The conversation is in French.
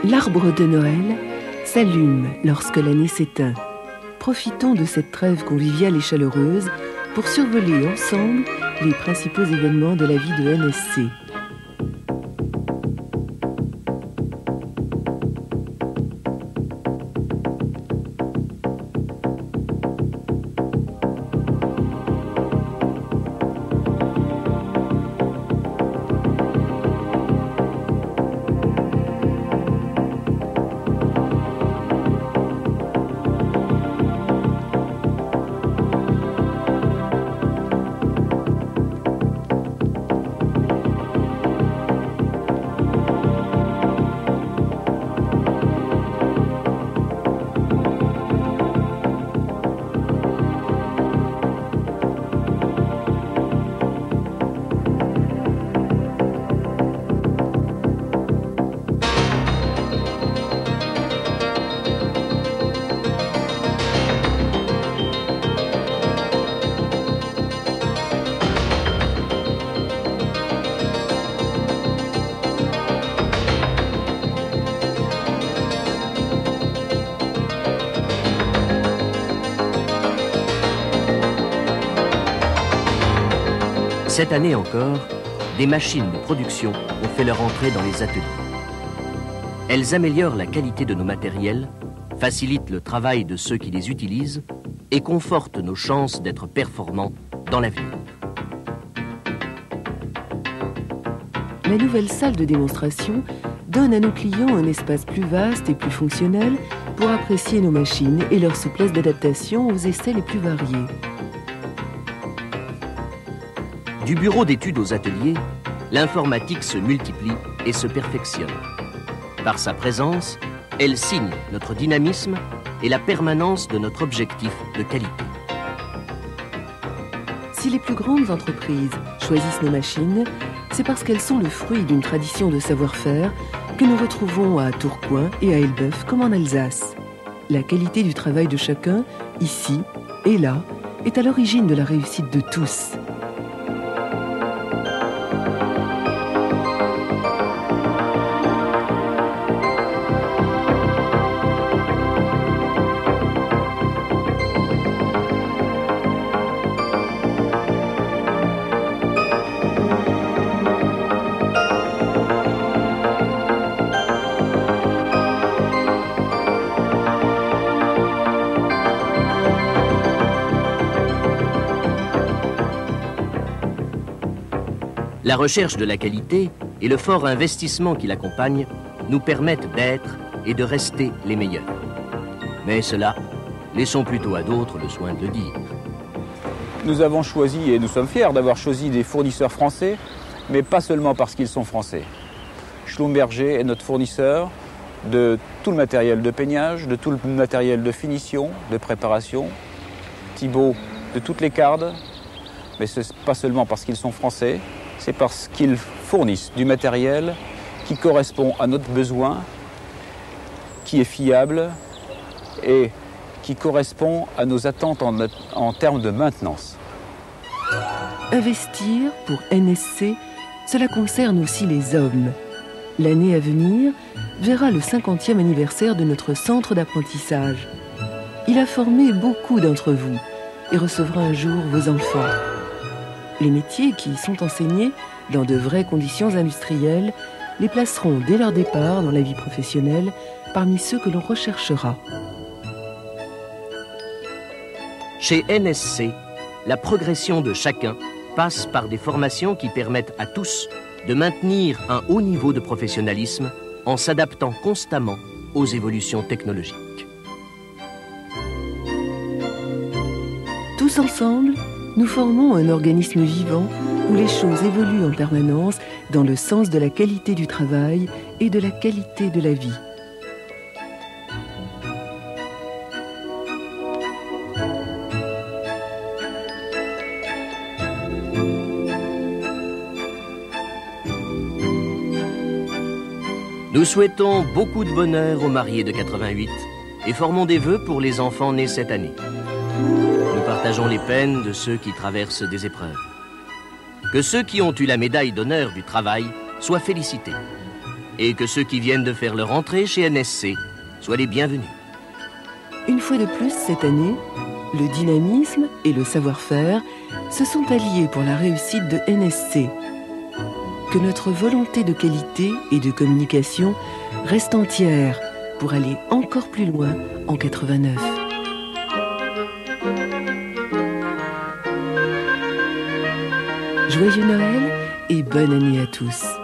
L'arbre de Noël s'allume lorsque l'année s'éteint. Profitons de cette trêve conviviale et chaleureuse pour survoler ensemble les principaux événements de la vie de NSC. Cette année encore, des machines de production ont fait leur entrée dans les ateliers. Elles améliorent la qualité de nos matériels, facilitent le travail de ceux qui les utilisent et confortent nos chances d'être performants dans l'avenir. La nouvelle salle de démonstration donne à nos clients un espace plus vaste et plus fonctionnel pour apprécier nos machines et leur souplesse d'adaptation aux essais les plus variés. Du bureau d'études aux ateliers, l'informatique se multiplie et se perfectionne. Par sa présence, elle signe notre dynamisme et la permanence de notre objectif de qualité. Si les plus grandes entreprises choisissent nos machines, c'est parce qu'elles sont le fruit d'une tradition de savoir-faire que nous retrouvons à Tourcoing et à Elbeuf comme en Alsace. La qualité du travail de chacun, ici et là, est à l'origine de la réussite de tous. La recherche de la qualité et le fort investissement qui l'accompagne nous permettent d'être et de rester les meilleurs. Mais cela, laissons plutôt à d'autres le soin de le dire. Nous avons choisi, et nous sommes fiers d'avoir choisi des fournisseurs français, mais pas seulement parce qu'ils sont français. Schlumberger est notre fournisseur de tout le matériel de peignage, de tout le matériel de finition, de préparation. Thibault de toutes les cardes, mais ce n'est pas seulement parce qu'ils sont français, c'est parce qu'ils fournissent du matériel qui correspond à notre besoin, qui est fiable et qui correspond à nos attentes en termes de maintenance. Investir pour NSC, cela concerne aussi les hommes. L'année à venir verra le 50e anniversaire de notre centre d'apprentissage. Il a formé beaucoup d'entre vous et recevra un jour vos enfants. Les métiers qui y sont enseignés dans de vraies conditions industrielles les placeront dès leur départ dans la vie professionnelle parmi ceux que l'on recherchera. Chez NSC, la progression de chacun passe par des formations qui permettent à tous de maintenir un haut niveau de professionnalisme en s'adaptant constamment aux évolutions technologiques. Tous ensemble, nous formons un organisme vivant où les choses évoluent en permanence dans le sens de la qualité du travail et de la qualité de la vie. Nous souhaitons beaucoup de bonheur aux mariés de 88 et formons des vœux pour les enfants nés cette année. Nous partageons les peines de ceux qui traversent des épreuves. Que ceux qui ont eu la médaille d'honneur du travail soient félicités. Et que ceux qui viennent de faire leur entrée chez NSC soient les bienvenus. Une fois de plus cette année, le dynamisme et le savoir-faire se sont alliés pour la réussite de NSC. Que notre volonté de qualité et de communication reste entière pour aller encore plus loin en 89. Joyeux Noël et bonne année à tous.